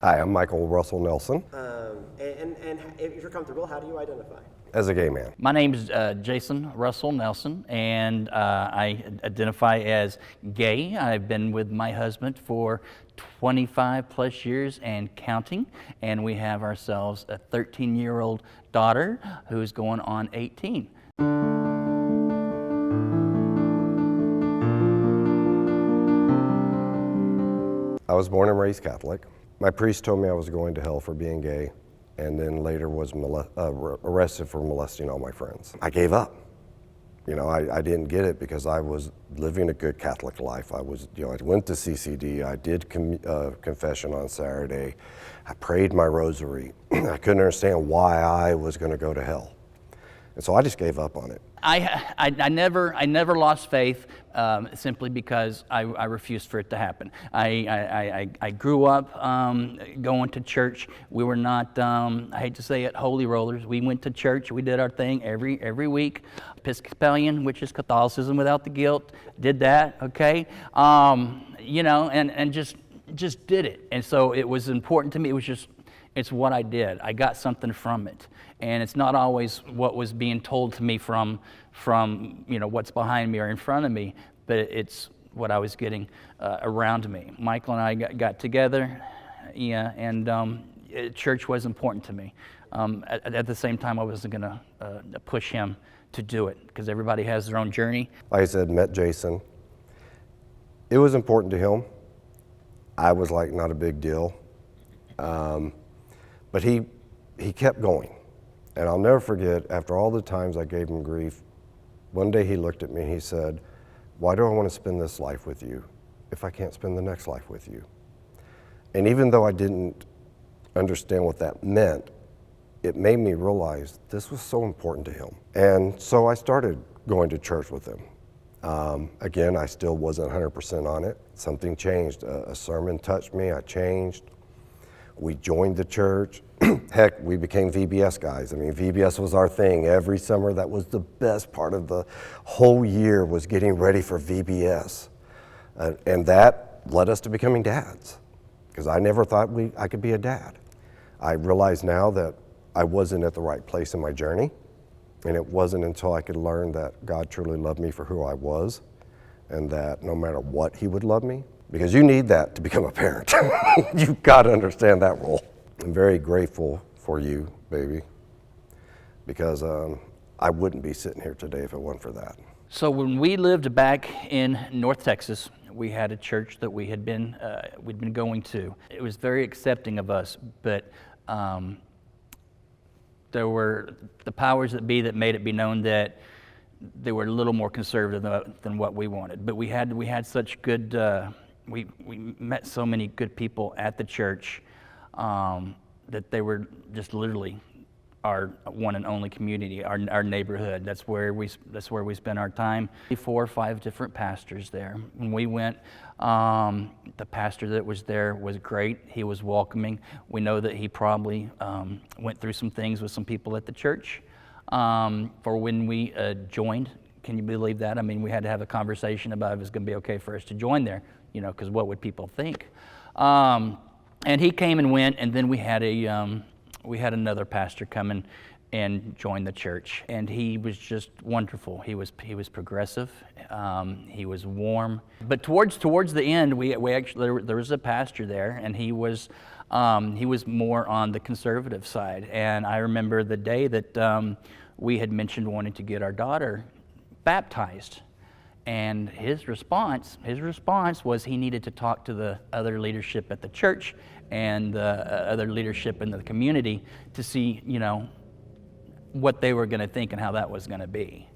Hi, I'm Michael Russell Nelson. And if you're comfortable, how do you identify? As a gay man. My name's Jason Russell Nelson, and I identify as gay. I've been with my husband for 25 plus years and counting, and we have ourselves a 13-year-old daughter who's going on 18. I was born and raised Catholic. My priest told me I was going to hell for being gay, and then later was arrested for molesting all my friends. I gave up. You know, I didn't get it because I was living a good Catholic life. I went to CCD, I did confession on Saturday, I prayed my rosary. I couldn't understand why I was going to go to hell. And so I just gave up on it. I never lost faith simply because I refused for it to happen. I grew up going to church. We were not, I hate to say it, holy rollers. We went to church. We did our thing every week. Episcopalian, which is Catholicism without the guilt, did that, okay? You know, and just did it. And so it was important to me. It's what I did. I got something from it. And it's not always what was being told to me from you know, what's behind me or in front of me, but it's what I was getting around me. Michael and I got together, yeah, and church was important to me. At the same time, I wasn't going to push him to do it because everybody has their own journey. Like I said, met Jason. It was important to him. I was like, not a big deal. But he kept going. And I'll never forget, after all the times I gave him grief, one day he looked at me and he said, "Why do I want to spend this life with you if I can't spend the next life with you?" And even though I didn't understand what that meant, it made me realize this was so important to him. And so I started going to church with him. Again, I still wasn't 100% on it. Something changed. A sermon touched me, I changed. We joined the church. Heck, we became VBS guys. I mean, VBS was our thing. Every summer, that was the best part of the whole year, was getting ready for VBS. And that led us to becoming dads, because I never thought I could be a dad. I realize now that I wasn't at the right place in my journey, and it wasn't until I could learn that God truly loved me for who I was, and that no matter what, He would love me. Because you need that to become a parent. You've got to understand that role. I'm very grateful for you, baby, because I wouldn't be sitting here today if it wasn't for that. So when we lived back in North Texas, we had a church that we'd been going to. It was very accepting of us, but there were the powers that be that made it be known that they were a little more conservative than what we wanted. But we had such good. We met so many good people at the church that they were just literally our one and only community, our neighborhood. That's where we spent our time. 4 or 5 different pastors there. When we went, the pastor that was there was great. He was welcoming. We know that he probably went through some things with some people at the church. For when we joined, can you believe that? I mean, we had to have a conversation about if it was going to be okay for us to join there. You know, because what would people think? And he came and went, and then we had another pastor come and join the church, and he was just wonderful. He was progressive. He was warm. But towards the end, we actually there was a pastor there, and he was more on the conservative side. And I remember the day that we had mentioned wanting to get our daughter baptized. And his response was he needed to talk to the other leadership at the church and the other leadership in the community to see, you know, what they were going to think and how that was going to be.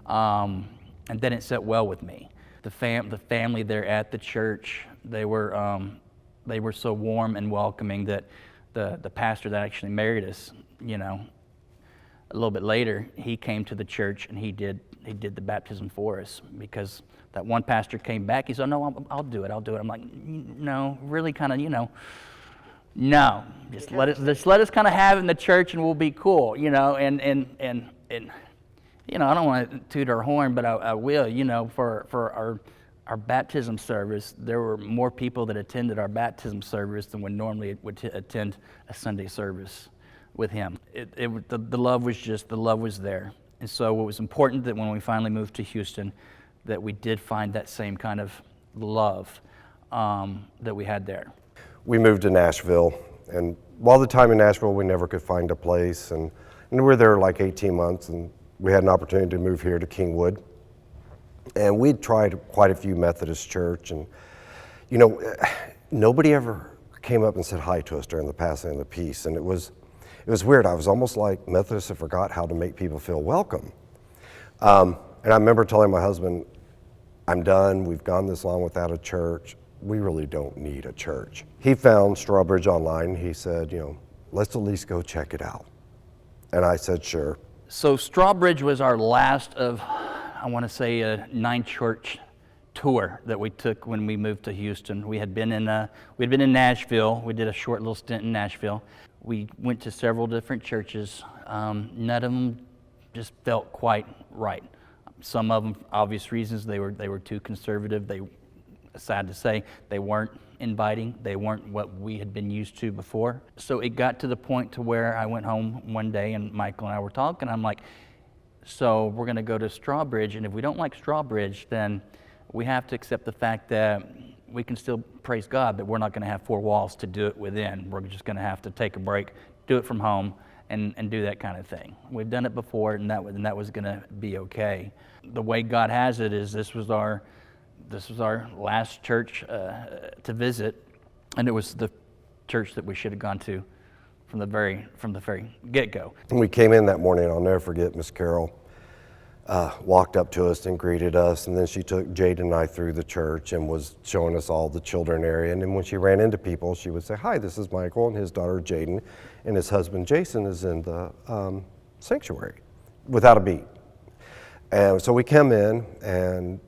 And then it set well with me. The family there at the church, they were so warm and welcoming that the pastor that actually married us, you know, a little bit later, he came to the church and he did the baptism for us, because that one pastor came back. He said, "No, I'll do it. I'm like, "No, really, kind of, you know, no. Just let us kind of have it in the church, and we'll be cool, you know." And you know, I don't want to toot our horn, but I will, you know, for our baptism service, there were more people that attended our baptism service than would normally attend a Sunday service with him. The love was there. And so it was important that when we finally moved to Houston, that we did find that same kind of love that we had there. We moved to Nashville, and while the time in Nashville, we never could find a place, and we were there like 18 months, and we had an opportunity to move here to Kingwood. And we'd tried quite a few Methodist church, and nobody ever came up and said hi to us during the passing of the peace, and it was weird. I was almost like Methodists have forgot how to make people feel welcome. And I remember telling my husband, I'm done, we've gone this long without a church, we really don't need a church. He found Strawbridge online, he said, let's at least go check it out. And I said, sure. So Strawbridge was our last of, I want to say, a 9-church tour that we took when we moved to Houston. We had been in Nashville. We did a short little stint in Nashville. We went to several different churches. None of them just felt quite right. Some of them, obvious reasons, they were too conservative. Sad to say, they weren't inviting. They weren't what we had been used to before. So it got to the point to where I went home one day and Michael and I were talking. I'm like, so we're going to go to Strawbridge, and if we don't like Strawbridge, then we have to accept the fact that we can still praise God, but we're not going to have 4 walls to do it within. We're just going to have to take a break, do it from home, and do that kind of thing. We've done it before, and that was going to be okay. The way God has it is this was our last church to visit, and it was the church that we should have gone to from the very get-go. When we came in that morning, I'll never forget, Miss Carol walked up to us and greeted us, and then she took Jade and I through the church and was showing us all the children area. And then when she ran into people, she would say, hi, this is Michael and his daughter Jaden, and his husband Jason is in the sanctuary, without a beat. And so we come in, and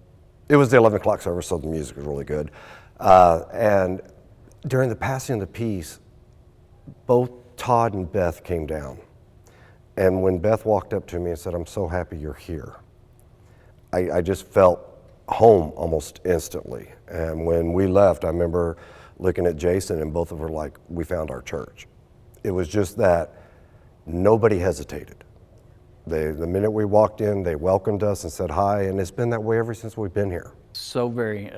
it was the 11 o'clock service, so the music was really good. And during the passing of the peace, both Todd and Beth came down. And when Beth walked up to me and said, I'm so happy you're here, I just felt home almost instantly. And when we left, I remember looking at Jason, and both of us were like, we found our church. It was just that nobody hesitated. The minute we walked in, they welcomed us and said hi, and it's been that way ever since we've been here. So very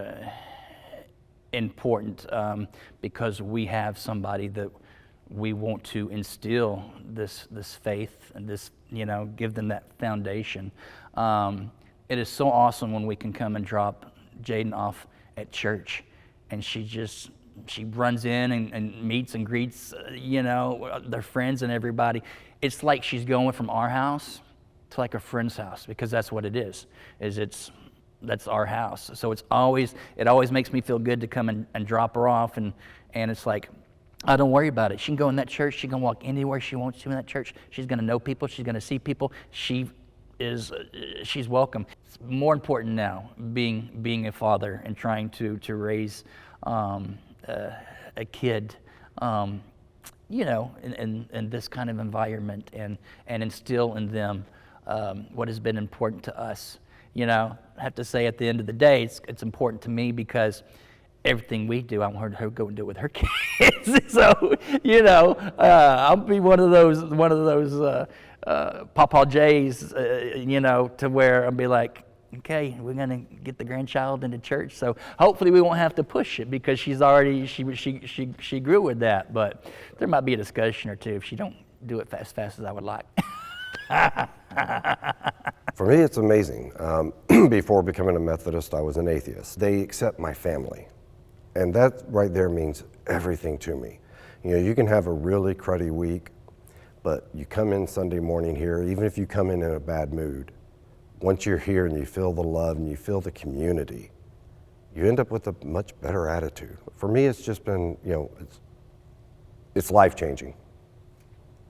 important because we have somebody that we want to instill this faith and this, give them that foundation. It is so awesome when we can come and drop Jaden off at church, and she runs in and meets and greets, their friends and everybody. It's like she's going from our house to like a friend's house, because that's what it is that's our house. So it always makes me feel good to come and drop her off, and it's like, oh, don't worry about it. She can go in that church. She can walk anywhere she wants to in that church. She's going to know people. She's going to see people. She's welcome. It's more important now, being a father and trying to raise a kid, in this kind of environment, and instill in them what has been important to us. I have to say, at the end of the day, it's important to me because everything we do, I want her to go and do it with her kids. So, I'll be one of those Papa J's, to where I'll be like, okay, we're gonna get the grandchild into church. So hopefully we won't have to push it, because she grew with that. But there might be a discussion or two if she don't do it as fast as I would like. For me, it's amazing. Before becoming a Methodist, I was an atheist. They accept my family. And that right there means everything to me. You can have a really cruddy week, but you come in Sunday morning here, even if you come in a bad mood, once you're here and you feel the love and you feel the community, you end up with a much better attitude. For me, it's just been, it's life-changing.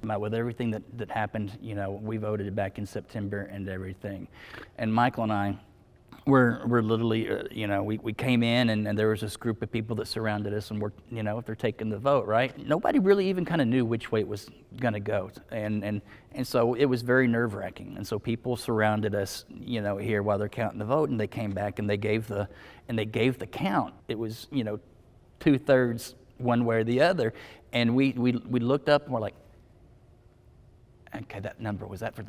With everything that happened, we voted back in September and everything. And Michael and I, we're literally, we came in and there was this group of people that surrounded us and if they're taking the vote, right? Nobody really even kind of knew which way it was going to go. And so it was very nerve-wracking. And so people surrounded us, here while they're counting the vote, and they came back and they gave the count. It was, 2/3 one way or the other. And we looked up and we're like, okay, that number, was that for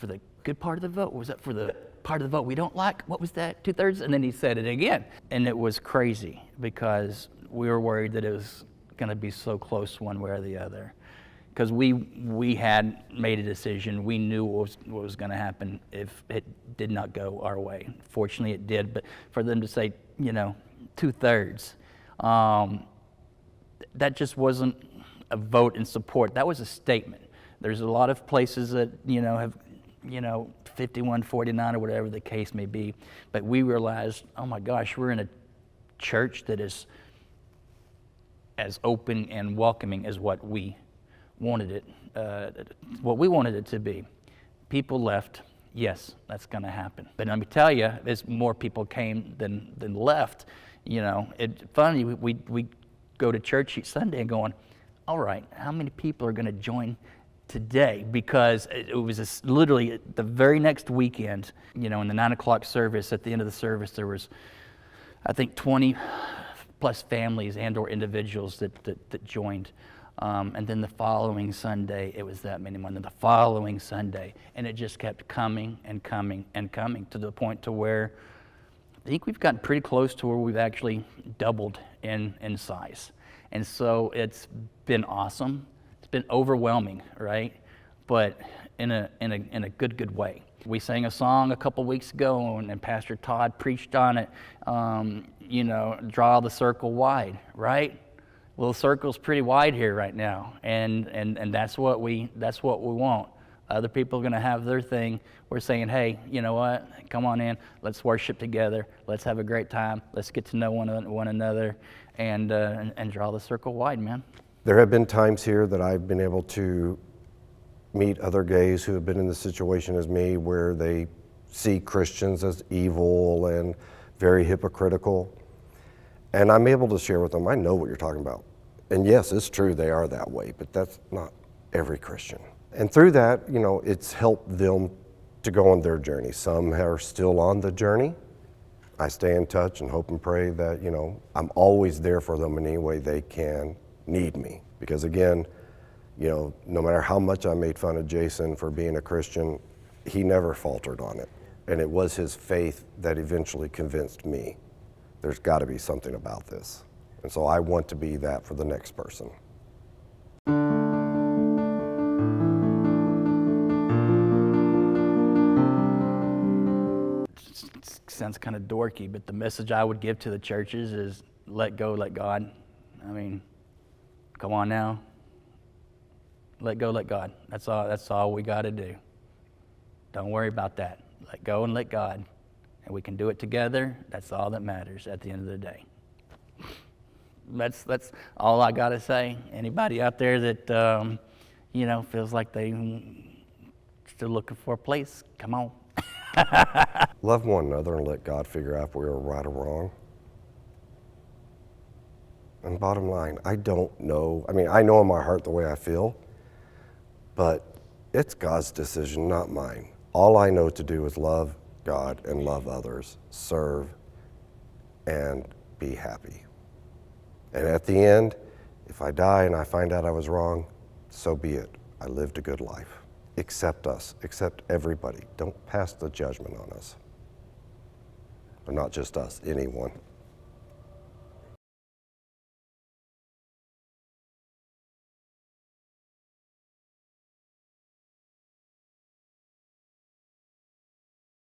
the good part of the vote? Was that for the part of the vote we don't like? What was that, 2/3? And then he said it again. And it was crazy because we were worried that it was going to be so close one way or the other. Because we had made a decision. We knew what was going to happen if it did not go our way. Fortunately, it did. But for them to say, 2/3, that just wasn't a vote in support. That was a statement. There's a lot of places that, have, 51-49 or whatever the case may be. But we realized, oh my gosh, we're in a church that is as open and welcoming as what we wanted it to be. People left. Yes, that's going to happen. But let me tell you, as more people came than left, it's funny, we go to church each Sunday and going, all right, how many people are going to join today? Because it was literally the very next weekend, in the 9 o'clock service, at the end of the service, there was, I think, 20 plus families and or individuals that joined. And then the following Sunday, it was that many more. And then the following Sunday, and it just kept coming and coming and coming to the point to where I think we've gotten pretty close to where we've actually doubled in size. And so it's been awesome. It's been overwhelming, right? But in a good way. We sang a song a couple weeks ago, and Pastor Todd preached on it. Draw the circle wide, right? Well, the circle's pretty wide here right now, and that's what we want. Other people are going to have their thing. We're saying, hey, you know what? Come on in. Let's worship together. Let's have a great time. Let's get to know one another, and draw the circle wide, man. There have been times here that I've been able to meet other gays who have been in the situation as me, where they see Christians as evil and very hypocritical. And I'm able to share with them, I know what you're talking about. And yes, it's true, they are that way, but that's not every Christian. And through that, it's helped them to go on their journey. Some are still on the journey. I stay in touch and hope and pray that, I'm always there for them in any way they can need me. Because again, no matter how much I made fun of Jason for being a Christian, he never faltered on it. And it was his faith that eventually convinced me there's got to be something about this. And so I want to be that for the next person. It sounds kind of dorky, but the message I would give to the churches is let go, let God. I mean, come on now. Let go, let God. That's all we got to do. Don't worry about that. Let go and let God. And we can do it together. That's all that matters at the end of the day. That's all I got to say. Anybody out there that, feels like they still looking for a place, come on. Love one another and let God figure out if we were right or wrong. And bottom line, I don't know. I mean, I know in my heart the way I feel, but it's God's decision, not mine. All I know to do is love God and love others, serve, and be happy. And at the end, if I die and I find out I was wrong, so be it. I lived a good life. Accept us, accept everybody. Don't pass the judgment on us. But not just us, anyone.